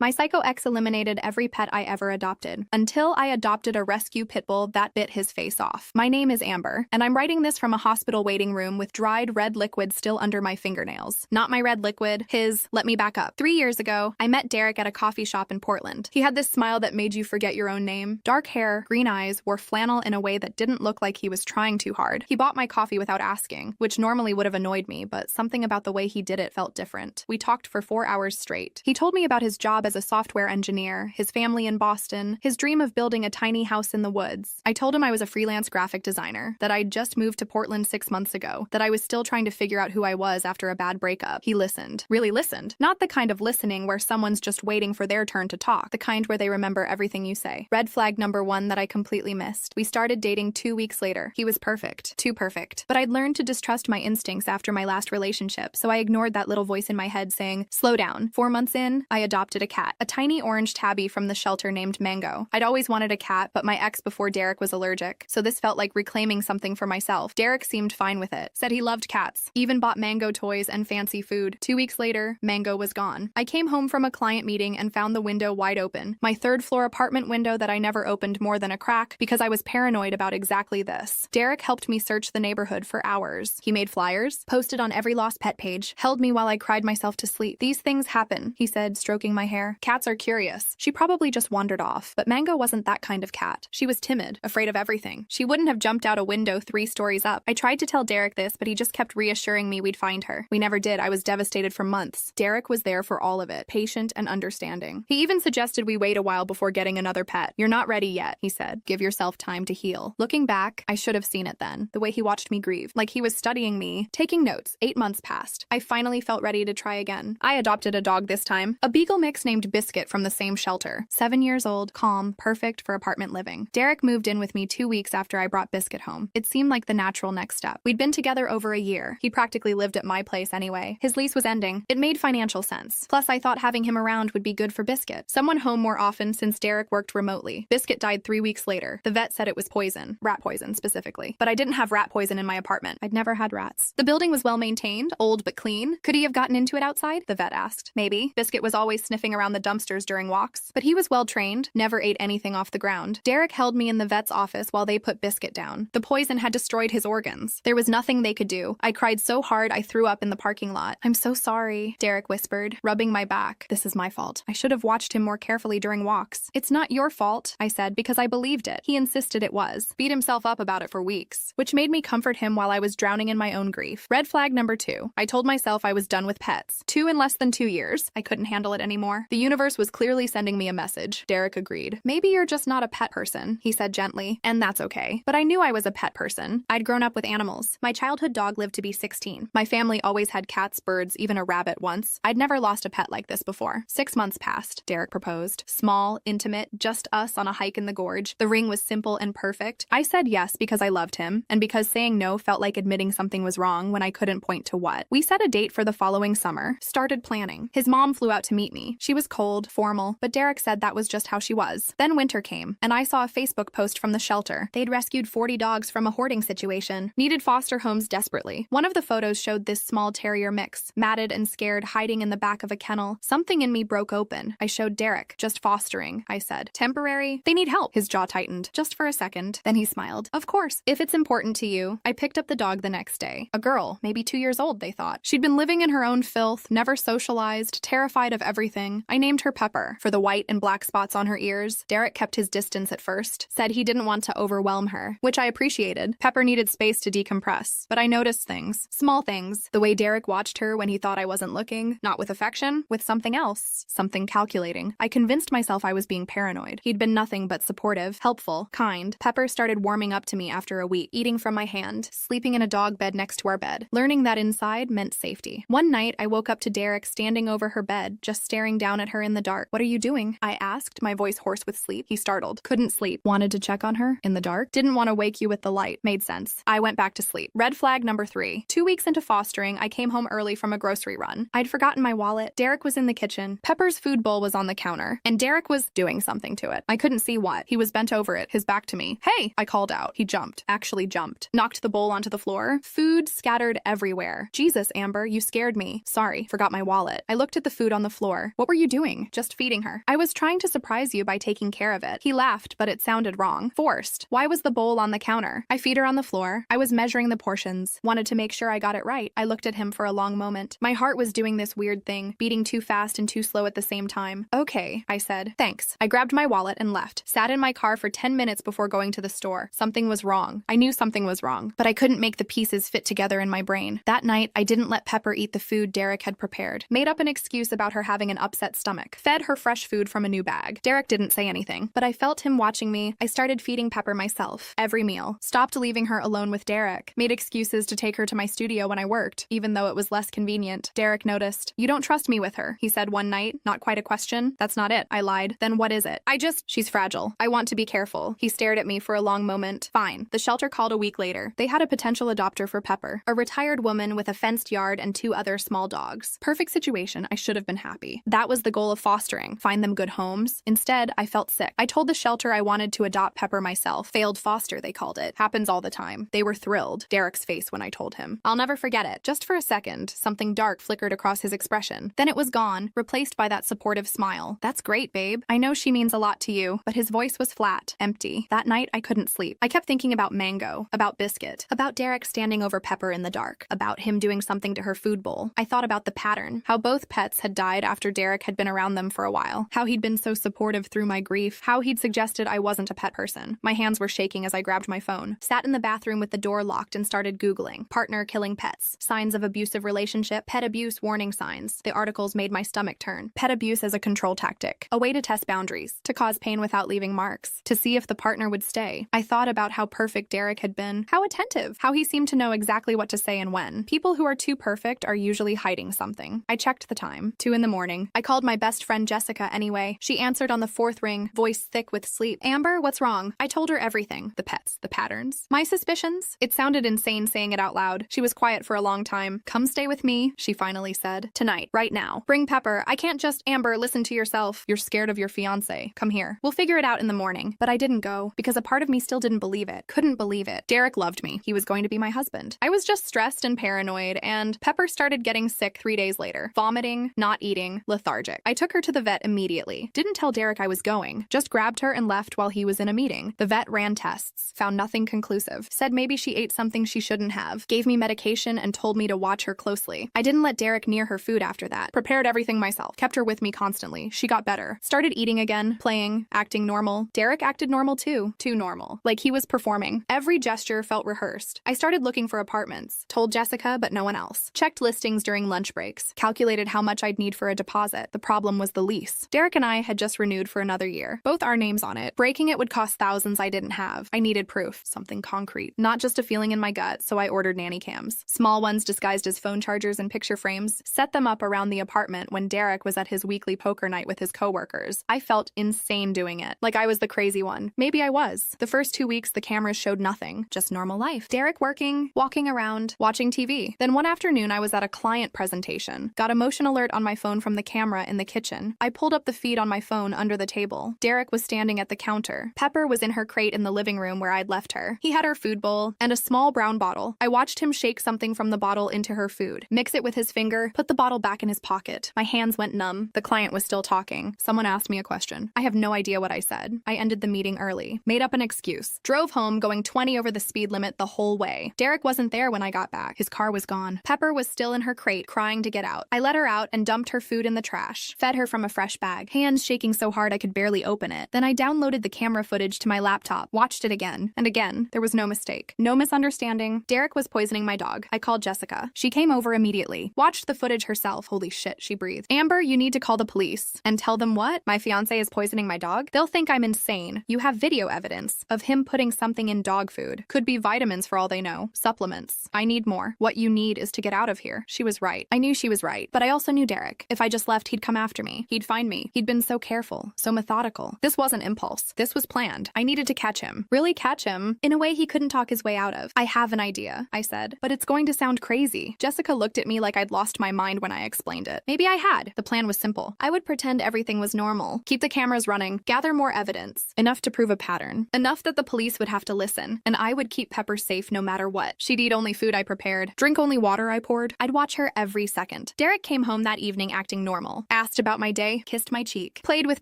My psycho ex eliminated every pet I ever adopted, until I adopted a rescue Pitbull that bit his face off. My name is Amber, and I'm writing this from a hospital waiting room with dried red liquid still under my fingernails. Not my red liquid, his. Let me back up. 3 years ago, I met Derek at a coffee shop in Portland. He had this smile that made you forget your own name. Dark hair, green eyes, wore flannel in a way that didn't look like he was trying too hard. He bought my coffee without asking, which normally would have annoyed me, but something about the way he did it felt different. We talked for 4 hours straight. He told me about his job as a software engineer, his family in Boston, his dream of building a tiny house in the woods. I told him I was a freelance graphic designer, that I'd just moved to Portland 6 months ago, that I was still trying to figure out who I was after a bad breakup. He listened. Really listened. Not the kind of listening where someone's just waiting for their turn to talk, the kind where they remember everything you say. Red flag number 1 that I completely missed. We started dating 2 weeks later. He was perfect. Too perfect. But I'd learned to distrust my instincts after my last relationship, so I ignored that little voice in my head saying, slow down. 4 months in, I adopted a cat. A tiny orange tabby from the shelter named Mango. I'd always wanted a cat, but my ex before Derek was allergic, so this felt like reclaiming something for myself. Derek seemed fine with it. Said he loved cats. Even bought Mango toys and fancy food. 2 weeks later, Mango was gone. I came home from a client meeting and found the window wide open. My 3rd floor apartment window that I never opened more than a crack because I was paranoid about exactly this. Derek helped me search the neighborhood for hours. He made flyers, posted on every lost pet page, held me while I cried myself to sleep. These things happen, he said, stroking my hair. Cats are curious. She probably just wandered off. But Mango wasn't that kind of cat. She was timid, afraid of everything. She wouldn't have jumped out a window 3 stories up. I tried to tell Derek this, but he just kept reassuring me we'd find her. We never did. I was devastated for months. Derek was there for all of it, patient and understanding. He even suggested we wait a while before getting another pet. You're not ready yet, he said. Give yourself time to heal. Looking back, I should have seen it then. The way he watched me grieve, like he was studying me, taking notes. 8 months passed. I finally felt ready to try again. I adopted a dog this time, a beagle mix named Biscuit from the same shelter. 7 years old, calm, perfect for apartment living. Derek moved in with me 2 weeks after I brought Biscuit home. It seemed like the natural next step. We'd been together over a year. He practically lived at my place anyway. His lease was ending. It made financial sense. Plus, I thought having him around would be good for Biscuit. Someone home more often since Derek worked remotely. Biscuit died 3 weeks later. The vet said it was poison. Rat poison, specifically. But I didn't have rat poison in my apartment. I'd never had rats. The building was well maintained, old but clean. Could he have gotten into it outside? The vet asked. Maybe. Biscuit was always sniffing around the dumpsters during walks. But he was well trained, never ate anything off the ground. Derek held me in the vet's office while they put Biscuit down. The poison had destroyed his organs. There was nothing they could do. I cried so hard I threw up in the parking lot. I'm so sorry, Derek whispered, rubbing my back. This is my fault. I should have watched him more carefully during walks. It's not your fault, I said, because I believed it. He insisted it was. Beat himself up about it for weeks, which made me comfort him while I was drowning in my own grief. Red flag number 2. I told myself I was done with pets. 2 in less than 2 years. I couldn't handle it anymore. The universe was clearly sending me a message. Derek agreed. Maybe you're just not a pet person, he said gently, and that's okay. But I knew I was a pet person. I'd grown up with animals. My childhood dog lived to be 16. My family always had cats, birds, even a rabbit once. I'd never lost a pet like this before. 6 months passed. Derek proposed. Small, intimate, just us on a hike in the gorge. The ring was simple and perfect. I said yes because I loved him, and because saying no felt like admitting something was wrong when I couldn't point to what. We set a date for the following summer. Started planning. His mom flew out to meet me. She was cold, formal, but Derek said that was just how she was. Then winter came, and I saw a Facebook post from the shelter. They'd rescued 40 dogs from a hoarding situation. Needed foster homes desperately. One of the photos showed this small terrier mix, matted and scared, hiding in the back of a kennel. Something in me broke open. I showed Derek. Just fostering, I said. Temporary? They need help. His jaw tightened. Just for a second. Then he smiled. Of course, if it's important to you. I picked up the dog the next day. A girl, maybe 2 years old, they thought. She'd been living in her own filth, never socialized, terrified of everything. I named her Pepper, for the white and black spots on her ears. Derek kept his distance at first, said he didn't want to overwhelm her, which I appreciated. Pepper needed space to decompress, but I noticed things. Small things. The way Derek watched her when he thought I wasn't looking. Not with affection, with something else. Something calculating. I convinced myself I was being paranoid. He'd been nothing but supportive, helpful, kind. Pepper started warming up to me after a week, eating from my hand, sleeping in a dog bed next to our bed, learning that inside meant safety. One night, I woke up to Derek standing over her bed, just staring down at her in the dark. What are you doing? I asked, my voice hoarse with sleep. He startled. Couldn't sleep. Wanted to check on her? In the dark? Didn't want to wake you with the light. Made sense. I went back to sleep. Red flag number 3. 2 weeks into fostering, I came home early from a grocery run. I'd forgotten my wallet. Derek was in the kitchen. Pepper's food bowl was on the counter, and Derek was doing something to it. I couldn't see what. He was bent over it, his back to me. Hey! I called out. He jumped. Actually jumped. Knocked the bowl onto the floor. Food scattered everywhere. Jesus, Amber, you scared me. Sorry. Forgot my wallet. I looked at the food on the floor. What were you doing? Just feeding her. I was trying to surprise you by taking care of it. He laughed, but it sounded wrong. Forced. Why was the bowl on the counter? I feed her on the floor. I was measuring the portions. Wanted to make sure I got it right. I looked at him for a long moment. My heart was doing this weird thing, beating too fast and too slow at the same time. Okay, I said. Thanks. I grabbed my wallet and left. Sat in my car for 10 minutes before going to the store. Something was wrong. I knew something was wrong, but I couldn't make the pieces fit together in my brain. That night, I didn't let Pepper eat the food Derek had prepared. Made up an excuse about her having an upset stomach. Fed her fresh food from a new bag. Derek didn't say anything, but I felt him watching me. I started feeding Pepper myself. Every meal. Stopped leaving her alone with Derek. Made excuses to take her to my studio when I worked, even though it was less convenient. Derek noticed. You don't trust me with her, he said one night. Not quite a question. That's not it. I lied. Then what is it? She's fragile. I want to be careful. He stared at me for a long moment. Fine. The shelter called a week later. They had a potential adopter for Pepper. A retired woman with a fenced yard and 2 other small dogs. Perfect situation. I should have been happy. That was the goal of fostering. Find them good homes. Instead, I felt sick. I told the shelter I wanted to adopt Pepper myself. Failed foster, they called it. Happens all the time. They were thrilled. Derek's face when I told him. I'll never forget it. Just for a second, something dark flickered across his expression. Then it was gone, replaced by that supportive smile. That's great, babe. I know she means a lot to you, but his voice was flat, empty. That night, I couldn't sleep. I kept thinking about Mango, about Biscuit, about Derek standing over Pepper in the dark, about him doing something to her food bowl. I thought about the pattern, how both pets had died after Derek had been around them for a while, how he'd been so supportive through my grief, how he'd suggested I wasn't a pet person. My hands were shaking as I grabbed my phone, sat in the bathroom with the door locked and started Googling. Partner killing pets, signs of abusive relationship, pet abuse warning signs. The articles made my stomach turn. Pet abuse as a control tactic, a way to test boundaries, to cause pain without leaving marks, to see if the partner would stay. I thought about how perfect Derek had been, how attentive, how he seemed to know exactly what to say and when. People who are too perfect are usually hiding something. I checked the time, 2 a.m. I called my best friend Jessica anyway. She answered on the 4th ring, voice thick with sleep. Amber, what's wrong? I told her everything. The pets, the patterns, my suspicions. It sounded insane saying it out loud. She was quiet for a long time. Come stay with me, she finally said. Tonight, right now. Bring Pepper. I can't just, Amber, listen to yourself. You're scared of your fiancé. Come here. We'll figure it out in the morning. But I didn't go, because a part of me still didn't believe it. Couldn't believe it. Derek loved me. He was going to be my husband. I was just stressed and paranoid, and Pepper started getting sick 3 days later. Vomiting, not eating, lethargic. I took her to the vet immediately. Didn't tell Derek I was going. Just grabbed her and left while he was in a meeting. The vet ran tests. Found nothing conclusive. Said maybe she ate something she shouldn't have. Gave me medication and told me to watch her closely. I didn't let Derek near her food after that. Prepared everything myself. Kept her with me constantly. She got better. Started eating again, playing, acting normal. Derek acted normal too. Too normal. Like he was performing. Every gesture felt rehearsed. I started looking for apartments. Told Jessica, but no one else. Checked listings during lunch breaks. Calculated how much I'd need for a deposit. The problem was the lease. Derek and I had just renewed for another year. Both our names on it. Breaking it would cost thousands I didn't have. I needed proof. Something concrete. Not just a feeling in my gut, so I ordered nanny cams. Small ones disguised as phone chargers and picture frames. Set them up around the apartment when Derek was at his weekly poker night with his coworkers. I felt insane doing it. Like I was the crazy one. Maybe I was. The first 2 weeks, the cameras showed nothing. Just normal life. Derek working, walking around, watching TV. Then one afternoon, I was at a client presentation. Got a motion alert on my phone from the camera in the kitchen. I pulled up the feed on my phone under the table. Derek was standing at the counter. Pepper was in her crate in the living room where I'd left her. He had her food bowl and a small brown bottle. I watched him shake something from the bottle into her food, mix it with his finger, put the bottle back in his pocket. My hands went numb. The client was still talking. Someone asked me a question. I have no idea what I said. I ended the meeting early. Made up an excuse. Drove home going 20 over the speed limit the whole way. Derek wasn't there when I got back. His car was gone. Pepper was still in her crate, crying to get out. I let her out and dumped her food in the trash. Fed her from a fresh bag, hands shaking so hard I could barely open it. Then I downloaded the camera footage to my laptop, watched it again. And again, there was no mistake. No misunderstanding. Derek was poisoning my dog. I called Jessica. She came over immediately. Watched the footage herself. Holy shit, she breathed. Amber, you need to call the police. And tell them what? My fiancé is poisoning my dog? They'll think I'm insane. You have video evidence of him putting something in dog food. Could be vitamins for all they know. Supplements. I need more. What you need is to get out of here. She was right. I knew she was right. But I also knew Derek. If I just left, he'd come after me. He'd find me. He'd been so careful, so methodical. This wasn't impulse. This was planned. I needed to catch him. Really catch him in a way he couldn't talk his way out of. I have an idea, I said, but it's going to sound crazy. Jessica looked at me like I'd lost my mind when I explained it. Maybe I had. The plan was simple. I would pretend everything was normal, keep the cameras running, gather more evidence, enough to prove a pattern, enough that the police would have to listen, and I would keep Pepper safe no matter what. She'd eat only food I prepared, drink only water I poured. I'd watch her every second. Derek came home that evening acting normal. asked about my day, kissed my cheek, played with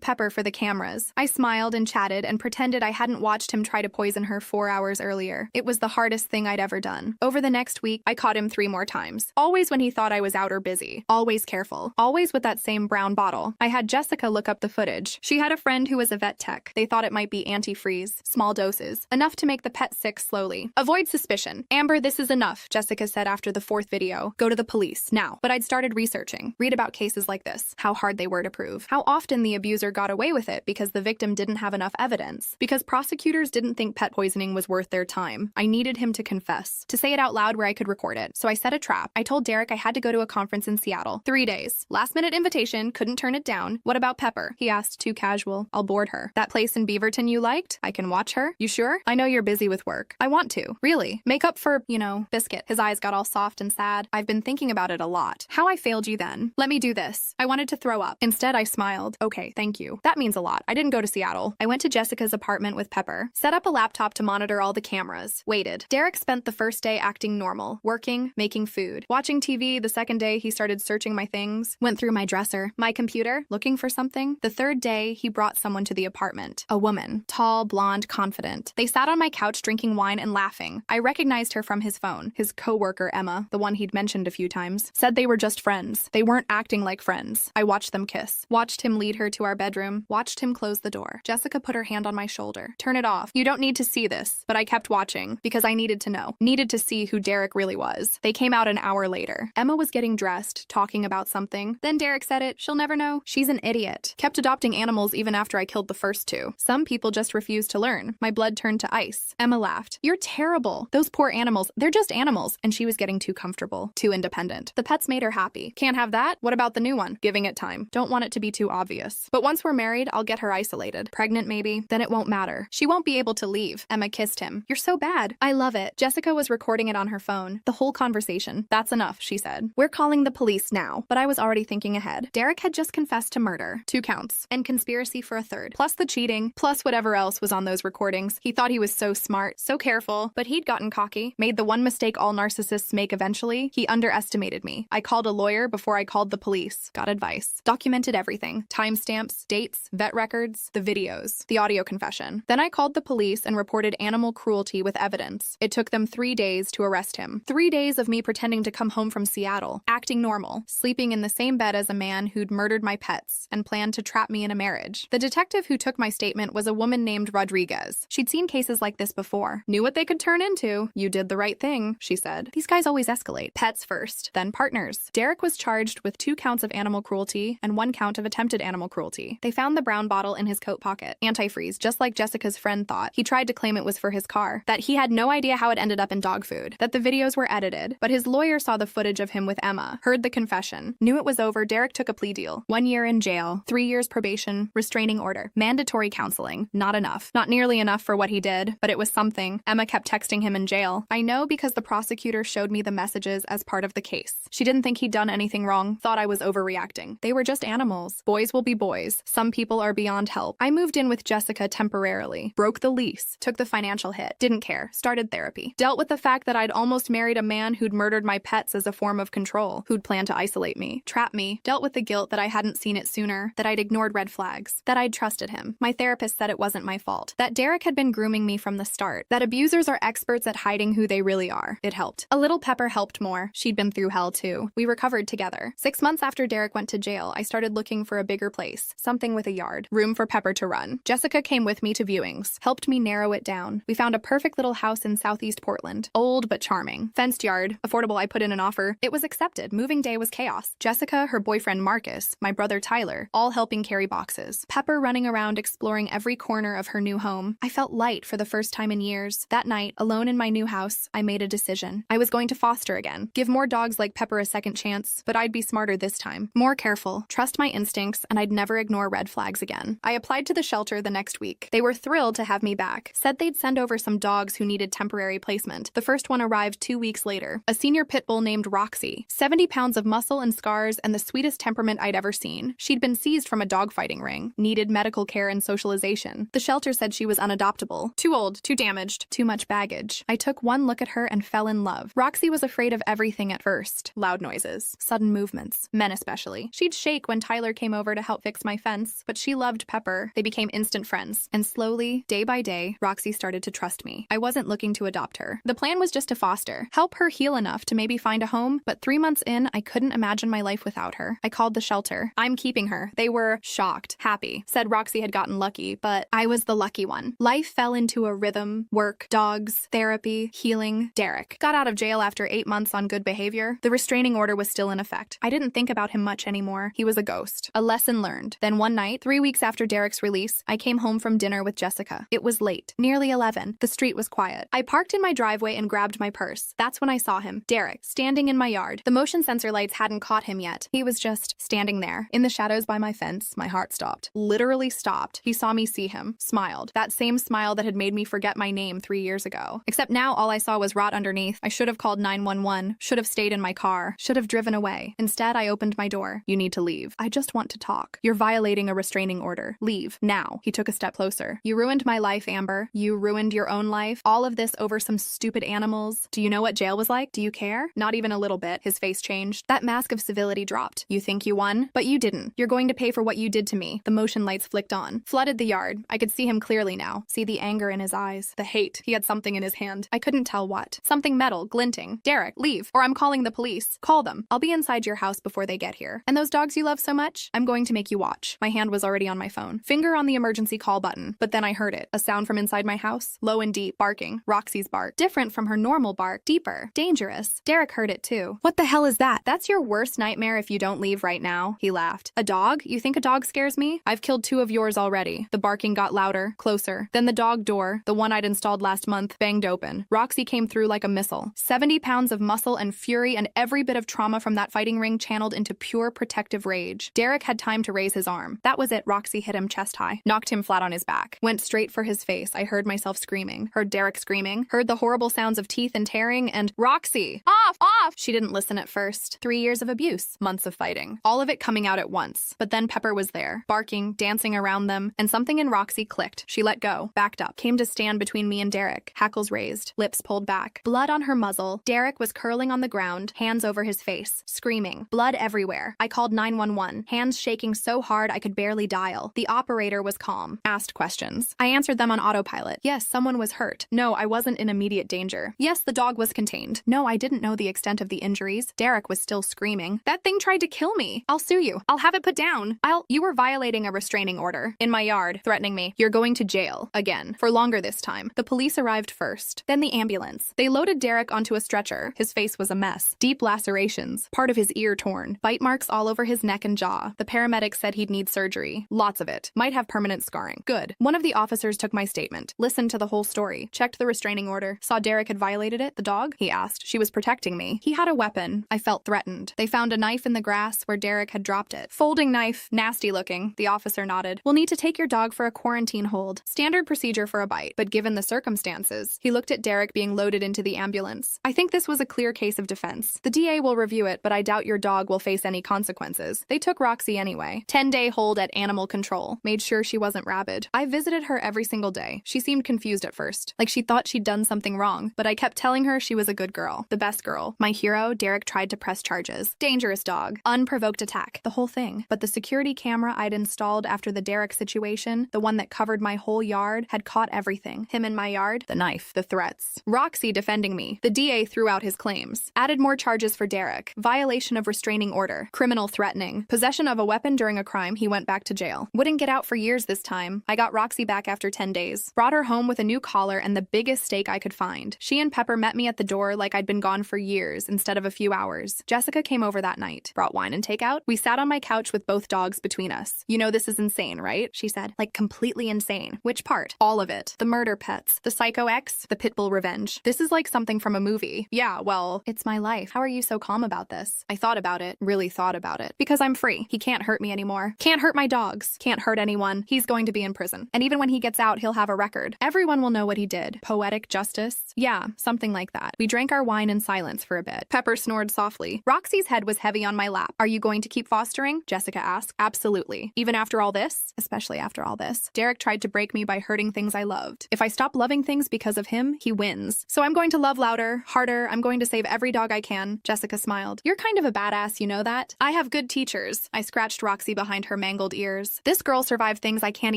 Pepper for the cameras. I smiled and chatted and pretended I hadn't watched him try to poison her 4 hours earlier. It was the hardest thing I'd ever done. Over the next week, I caught him 3 more times. Always when he thought I was out or busy. Always careful. Always with that same brown bottle. I had Jessica look up the footage. She had a friend who was a vet tech. They thought it might be antifreeze. Small doses. Enough to make the pet sick slowly. Avoid suspicion. Amber, this is enough, Jessica said after the 4th video. Go to the police, now. But I'd started researching. Read about cases like this. How hard they were to prove. How often the abuser got away with it because the victim didn't have enough evidence. Because prosecutors didn't think pet poisoning was worth their time. I needed him to confess. To say it out loud where I could record it. So I set a trap. I told Derek I had to go to a conference in Seattle. 3 days. Last minute invitation. Couldn't turn it down. What about Pepper? He asked, too casual. I'll board her. That place in Beaverton you liked? I can watch her. You sure? I know you're busy with work. I want to. Really. Make up for, Biscuit. His eyes got all soft and sad. I've been thinking about it a lot. How I failed you then. Let me do this. I wanted to throw up. Instead, I smiled. Okay, thank you. That means a lot. I didn't go to Seattle. I went to Jessica's apartment with Pepper. Set up a laptop to monitor all the cameras. Waited. Derek spent the first day acting normal. Working, making food. Watching TV. The second day, he started searching my things. Went through my dresser. My computer. Looking for something. The third day, he brought someone to the apartment. A woman. Tall, blonde, confident. They sat on my couch drinking wine and laughing. I recognized her from his phone. His co-worker, Emma, the one he'd mentioned a few times, said they were just friends. They weren't acting like friends. I watched them kiss. Watched him lead her to our bedroom. Watched him close the door. Jessica put her hand on my shoulder. Turn it off. You don't need to see this. But I kept watching because I needed to know. Needed to see who Derek really was. They came out an hour later. Emma was getting dressed, talking about something. Then Derek said it. She'll never know. She's an idiot. Kept adopting animals even after I killed the first 2. Some people just refuse to learn. My blood turned to ice. Emma laughed. You're terrible. Those poor animals. They're just animals. And she was getting too comfortable. Too independent. The pets made her happy. Can't have that? What about the new one? Giving it time. Don't want it to be too obvious. But once we're married, I'll get her isolated. Pregnant maybe. Then it won't matter. She won't be able to leave. Emma kissed him. You're so bad. I love it. Jessica was recording it on her phone. The whole conversation. That's enough, she said. We're calling the police now. But I was already thinking ahead. Derek had just confessed to murder. 2 counts. And conspiracy for a 3rd. Plus the cheating. Plus whatever else was on those recordings. He thought he was so smart. So careful. But he'd gotten cocky. Made the one mistake all narcissists make eventually. He underestimated me. I called a lawyer before I called the police. Got advice. Documented everything. Timestamps, dates, vet records, the videos, the audio confession. Then I called the police and reported animal cruelty with evidence. It took them 3 days to arrest him. 3 days of me pretending to come home from Seattle, acting normal, sleeping in the same bed as a man who'd murdered my pets and planned to trap me in a marriage. The detective who took my statement was a woman named Rodriguez. She'd seen cases like this before. Knew what they could turn into. You did the right thing, she said. These guys always escalate. Pets first, then partners. Derek was charged with 2 counts of animal cruelty and 1 count of attempted animal cruelty. They found the brown bottle in his coat pocket. Antifreeze, just like Jessica's friend thought. He tried to claim it was for his car. That he had no idea how it ended up in dog food. That the videos were edited. But his lawyer saw the footage of him with Emma. Heard the confession. Knew it was over. Derek took a plea deal. 1 year in jail. 3 years probation. Restraining order. Mandatory counseling. Not enough. Not nearly enough for what he did, but it was something. Emma kept texting him in jail. I know because the prosecutor showed me the messages as part of the case. She didn't think he'd done anything wrong. Thought I was overreacting. They were just animals. Boys will be boys. Some people are beyond help. I moved in with Jessica temporarily. Broke the lease. Took the financial hit. Didn't care. Started therapy. Dealt with the fact that I'd almost married a man who'd murdered my pets as a form of control. Who'd planned to isolate me. Trap me. Dealt with the guilt that I hadn't seen it sooner. That I'd ignored red flags. That I'd trusted him. My therapist said it wasn't my fault. That Derek had been grooming me from the start. That abusers are experts at hiding who they really are. It helped. A little Pepper helped more. She'd been through hell too. We recovered together. 6 months after Derek went to jail, I started looking for a bigger place. Something with a yard. Room for Pepper to run. Jessica came with me to viewings. Helped me narrow it down. We found a perfect little house in southeast Portland. Old but charming. Fenced yard. Affordable. I put in an offer. It was accepted. Moving day was chaos. Jessica, her boyfriend Marcus, my brother Tyler, all helping carry boxes. Pepper running around exploring every corner of her new home. I felt light for the first time in years. That night, alone in my new house, I made a decision. I was going to foster again. Give more dogs like Pepper a second chance, but I'd be smarter this time. More careful. Trust my instincts, and I'd never ignore red flags again. I applied to the shelter the next week. They were thrilled to have me back. Said they'd send over some dogs who needed temporary placement. The first one arrived 2 weeks later. A senior Pitbull named Roxy. 70 pounds of muscle and scars and the sweetest temperament I'd ever seen. She'd been seized from a dogfighting ring. Needed medical care and socialization. The shelter said she was unadoptable. Too old, too damaged, too much baggage. I took one look at her and fell in love. Roxy was afraid of everything at first. Loud noises. Sudden movements. Men especially. She'd shake when Tyler came over to help fix my fence, but she loved Pepper. They became instant friends. And slowly, day by day, Roxy started to trust me. I wasn't looking to adopt her. The plan was just to foster, help her heal enough to maybe find a home, but 3 months in, I couldn't imagine my life without her. I called the shelter. I'm keeping her. They were shocked, happy, said Roxy had gotten lucky, but I was the lucky one. Life fell into a rhythm: work, dogs, therapy, healing. Derek got out of jail after 8 months on good behavior. The restraining order was still in effect. I didn't think about him much anymore. He was a ghost. A lesson learned. Then one night, 3 weeks after Derek's release, I came home from dinner with Jessica. It was late, nearly 11. The street was quiet. I parked in my driveway and grabbed my purse. That's when I saw him, Derek, standing in my yard. The motion sensor lights hadn't caught him yet. He was just standing there. In the shadows by my fence, my heart stopped. Literally stopped. He saw me see him, smiled. That same smile that had made me forget my name 3 years ago. Except now all I saw was rot underneath. I should have called 911, should have stayed in my car, should have driven away. Instead, I opened my door. You need to leave. I just want to talk. You're violating a restraining order. Leave. Now. He took a step closer. You ruined my life, Amber. You ruined your own life. All of this over some stupid animals. Do you know what jail was like? Do you care? Not even a little bit. His face changed. That mask of civility dropped. You think you won? But you didn't. You're going to pay for what you did to me. The motion lights flicked on. Flooded the yard. I could see him clearly now. See the anger in his eyes. The hate. He had something in his hand. I couldn't tell what. Something metal, glinting. Derek, leave, or I'm calling the police. Call them. I'll be inside your house before they get here. And those dogs you love so much? I'm going to make you watch. My hand was already on my phone. Finger on the emergency call button. But then I heard it. A sound from inside my house. Low and deep. Barking. Roxy's bark. Different from her normal bark. Deeper. Dangerous. Derek heard it too. What the hell is that? That's your worst nightmare if you don't leave right now. He laughed. A dog? You think a dog scares me? I've killed 2 of yours already. The barking got louder, closer. Then the dog door, the one I'd installed last month, banged open. Roxy came through like a missile. 70 pounds of muscle and fury and every bit of trauma from that fighting ring channeled into pure protective rage. Derek had time to raise his arm. That was it. Roxy hit him chest high. Knocked him flat on his back. Went straight for his face. I heard myself screaming. Heard Derek screaming. Heard the horrible sounds of teeth and tearing and Roxy! Off! Off! She didn't listen at first. 3 years of abuse. Months of fighting. All of it coming out at once. But then Pepper was there. Barking, dancing around them, and something in Roxy clicked. She let go. Backed up. Came to stand between me and Derek. Hackles raised. Lips pulled back. Blood on her muzzle. Derek was curling on the ground. Hands over his face. Screaming. Blood everywhere. I called 911. Hands shaking so hard I could barely dial. The operator was calm. Asked questions. I answered them on autopilot. Yes, someone was hurt. No, I wasn't in immediate danger. Yes, the dog was contained. No, I didn't know the extent of the injuries. Derek was still screaming. That thing tried to kill me. I'll sue you. I'll have it put down. You were violating a restraining order. In my yard, threatening me. You're going to jail. Again. For longer this time. The police arrived first. Then the ambulance. They loaded Derek onto a stretcher. His face was a mess. Deep lacerations. Part of his ear torn. Bite marks all over his neck and jaw. The paramedics said he'd need surgery. Lots of it. Might have permanent scarring. Good. One of the officers took my statement. Listened to the whole story. Checked the restraining order. Saw Derek had violated it. The dog? He asked. She was protecting me. He had a weapon. I felt threatened. They found a knife in the grass where Derek had dropped it. Folding knife. Nasty looking. The officer nodded. We'll need to take your dog for a quarantine hold. Standard procedure for a bite. But given the circumstances, he looked at Derek being loaded into the ambulance. I think this was a clear case of defense. The DA will review it, but I doubt your dog will face any consequences. They took Roxy anyway. 10-day hold at animal control. Made sure she wasn't rabid. I visited her every single day. She seemed confused at first. Like she thought she'd done something wrong. But I kept telling her she was a good girl. The best girl. My hero, Derek, tried to press charges. Dangerous dog. Unprovoked attack. The whole thing. But the security camera I'd installed after the Derek situation, the one that covered my whole yard, had caught everything. Him in my yard, the knife, the threats. Roxy defending me. The DA threw out his claims. Added more charges for Derek. Violation of restraining order. Criminal threatening. Possession of a weapon during a crime. He went back to jail. Wouldn't get out for years this time. I got Roxy back after 10 days. Brought her home with a new collar and the biggest steak I could find. She and Pepper met me at the door like I'd been gone for years instead of a few hours. Jessica came over that night. Brought wine and takeout. We sat on my couch with both dogs between us. You know this is insane, right? She said. Like completely insane. Which part? All of it. The murder pets. The psycho ex. The Pitbull revenge. This is like something from a movie. Yeah, well, it's my life. How are you so calm about this? I thought about it. Really thought about it. Because I'm free. He can't hurt me anymore. Can't hurt my dogs. Can't hurt anyone. He's going to be in prison. And even when he gets out, he'll have a record. Everyone will know what he did. Poetic justice? Yeah, something like that. We drank our wine in silence. silence for a bit. Pepper snored softly. Roxy's head was heavy on my lap. Are you going to keep fostering? Jessica asked. Absolutely. Even after all this? Especially after all this. Derek tried to break me by hurting things I loved. If I stop loving things because of him, he wins. So I'm going to love louder, harder. I'm going to save every dog I can. Jessica smiled. You're kind of a badass, you know that? I have good teachers. I scratched Roxy behind her mangled ears. This girl survived things I can't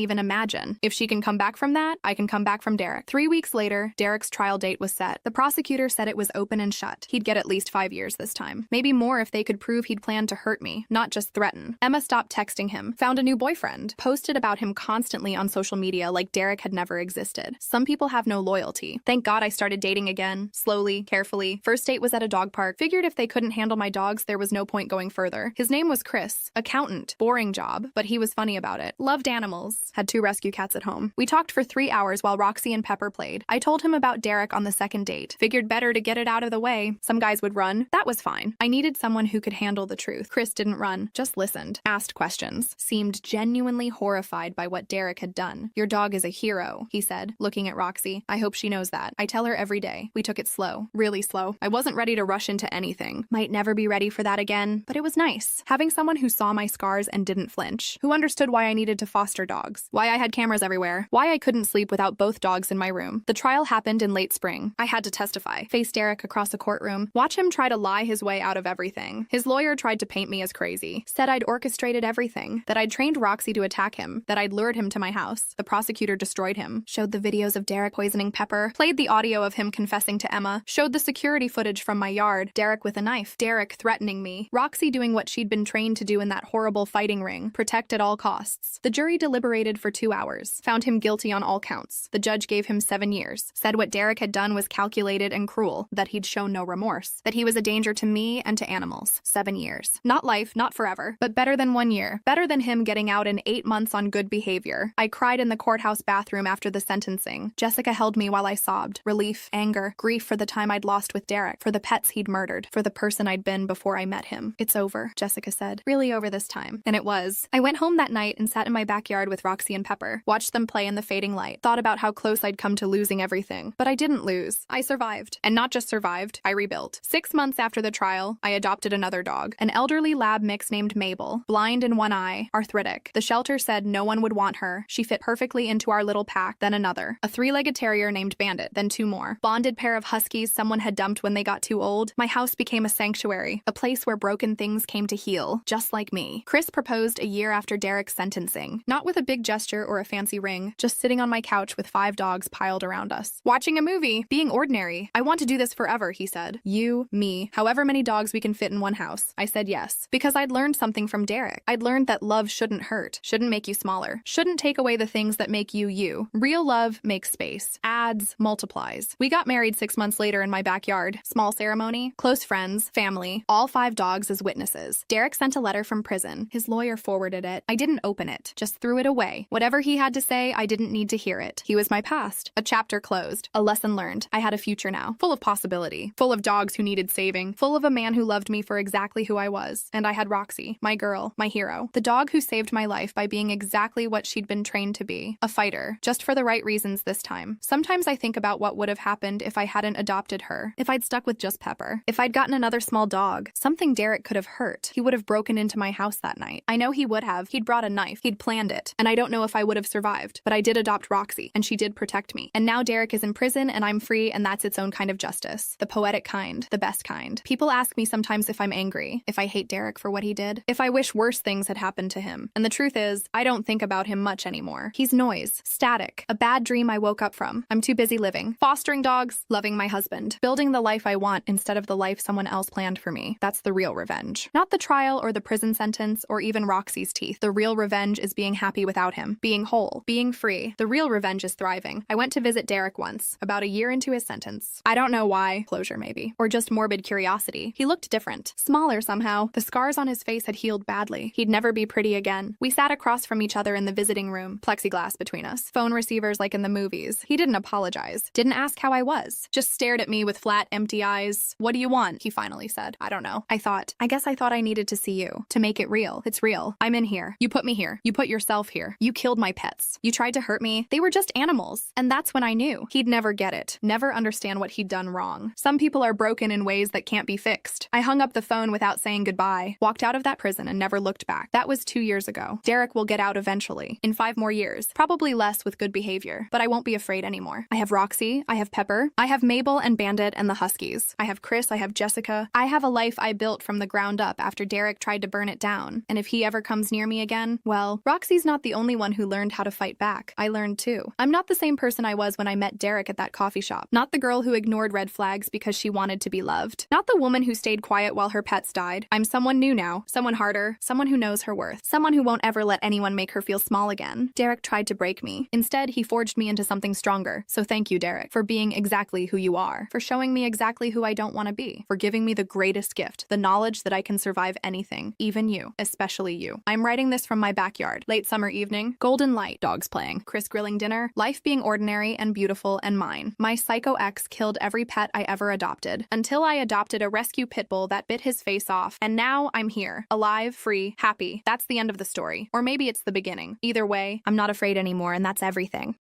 even imagine. If she can come back from that, I can come back from Derek. 3 weeks later, Derek's trial date was set. The prosecutor said it was open and shut. He'd get at least 5 years this time. Maybe more if they could prove he'd planned to hurt me, not just threaten. Emma stopped texting him, found a new boyfriend, posted about him constantly on social media like Derek had never existed. Some people have no loyalty. Thank God I started dating again, slowly, carefully. First date was at a dog park. Figured if they couldn't handle my dogs, there was no point going further. His name was Chris. Accountant. Boring job, but he was funny about it. Loved animals. Had 2 rescue cats at home. We talked for 3 hours while Roxy and Pepper played. I told him about Derek on the second date. Figured better to get it out of the way. Some guys would run. That was fine. I needed someone who could handle the truth. Chris didn't run, just listened, asked questions, seemed genuinely horrified by what Derek had done. Your dog is a hero, he said, looking at Roxy. I hope she knows that. I tell her every day. We took it slow, really slow. I wasn't ready to rush into anything. Might never be ready for that again, but it was nice. Having someone who saw my scars and didn't flinch, who understood why I needed to foster dogs, why I had cameras everywhere, why I couldn't sleep without both dogs in my room. The trial happened in late spring. I had to testify, face Derek across a courtroom, watch him try to lie his way out of everything. His lawyer tried to paint me as crazy, said I'd orchestrated everything, that I'd trained Roxy to attack him, that I'd lured him to my house. The prosecutor destroyed him, showed the videos of Derek poisoning Pepper, played the audio of him confessing to Emma, showed the security footage from my yard, Derek with a knife, Derek threatening me, Roxy doing what she'd been trained to do in that horrible fighting ring, protect at all costs. The jury deliberated for 2 hours, found him guilty on all counts. The judge gave him 7 years, said what Derek had done was calculated and cruel, that he'd shown no remorse, that he was a danger to me and to animals. 7 years. Not life, not forever, but better than 1 year. Better than him getting out in 8 months on good behavior. I cried in the courthouse bathroom after the sentencing. Jessica held me while I sobbed. Relief, anger, grief for the time I'd lost with Derek, for the pets he'd murdered, for the person I'd been before I met him. It's over, Jessica said. Really over this time. And it was. I went home that night and sat in my backyard with Roxy and Pepper, watched them play in the fading light, thought about how close I'd come to losing everything. But I didn't lose. I survived. And not just survived, I rebuilt. 6 months after the trial, I adopted another dog, an elderly lab mix named Mabel, blind in one eye, arthritic. The shelter said no one would want her. She fit perfectly into our little pack, then another. A 3-legged terrier named Bandit, then 2 more. Bonded pair of huskies someone had dumped when they got too old. My house became a sanctuary, a place where broken things came to heal, just like me. Chris proposed a year after Derek's sentencing, not with a big gesture or a fancy ring, just sitting on my couch with 5 dogs piled around us. Watching a movie, being ordinary. I want to do this forever, he said. You, me, however many dogs we can fit in one house. I said yes, because I'd learned something from Derek. I'd learned that love shouldn't hurt, shouldn't make you smaller, shouldn't take away the things that make you you. Real love makes space, adds, multiplies. We got married 6 months later in my backyard. Small ceremony, close friends, family, all 5 dogs as witnesses. Derek sent a letter from prison. His lawyer forwarded it. I didn't open it, just threw it away. Whatever he had to say, I didn't need to hear it. He was my past. A chapter closed. A lesson learned. I had a future now, full of possibility, full of dogs who needed saving, full of a man who loved me for exactly who I was. And I had Roxy, my girl, my hero, the dog who saved my life by being exactly what she'd been trained to be, a fighter, just for the right reasons this time. Sometimes I think about what would have happened if I hadn't adopted her, if I'd stuck with just Pepper, if I'd gotten another small dog, something Derek could have hurt. He would have broken into my house that night. I know he would have. He'd brought a knife. He'd planned it. And I don't know if I would have survived, but I did adopt Roxy, and she did protect me. And now Derek is in prison and I'm free, and that's its own kind of justice. The poetic kind, the best kind. People ask me sometimes if I'm angry, if I hate Derek for what he did, if I wish worse things had happened to him. And the truth is, I don't think about him much anymore. He's noise, static, a bad dream I woke up from. I'm too busy living, fostering dogs, loving my husband, building the life I want instead of the life someone else planned for me. That's the real revenge. Not the trial or the prison sentence or even Roxy's teeth. The real revenge is being happy without him, being whole, being free. The real revenge is thriving. I went to visit Derek once, about a year into his sentence. I don't know why, closure maybe, or just morbid curiosity. He looked different, smaller somehow. The scars on his face had healed badly. He'd never be pretty again. We sat across from each other in the visiting room, plexiglass between us, phone receivers like in the movies. He didn't apologize, didn't ask how I was, just stared at me with flat, empty eyes. What do you want? He finally said. I don't know. I guess I thought I needed to see you, to make it real. It's real. I'm in here. You put me here. You put yourself here. You killed my pets. You tried to hurt me. They were just animals. And that's when I knew. He'd never get it, never understand what he'd done wrong. Some people are broken in ways that can't be fixed. I hung up the phone without saying goodbye, walked out of that prison and never looked back. That was 2 years ago. Derek will get out eventually, in 5 more years, probably less with good behavior, but I won't be afraid anymore. I have Roxy, I have Pepper, I have Mabel and Bandit and the Huskies. I have Chris, I have Jessica. I have a life I built from the ground up after Derek tried to burn it down. And if he ever comes near me again, well, Roxy's not the only one who learned how to fight back. I learned too. I'm not the same person I was when I met Derek at that coffee shop. Not the girl who ignored red flags because she wanted to be loved. Not the woman who stayed quiet while her pets died. I'm someone new now, someone harder, someone who knows her worth, someone who won't ever let anyone make her feel small again. Derek tried to break me. Instead, he forged me into something stronger. So thank you, Derek, for being exactly who you are, for showing me exactly who I don't want to be, for giving me the greatest gift, the knowledge that I can survive anything, even you, especially you. I'm writing this from my backyard. Late summer evening, golden light, dogs playing, Chris grilling dinner, life being ordinary and beautiful and mine. My psycho ex killed every pet I ever adopted, until I adopted a rescue pit bull that bit his face off, and now I'm here, alive, free, happy. That's the end of the story. Or maybe it's the beginning. Either way, I'm not afraid anymore, and that's everything.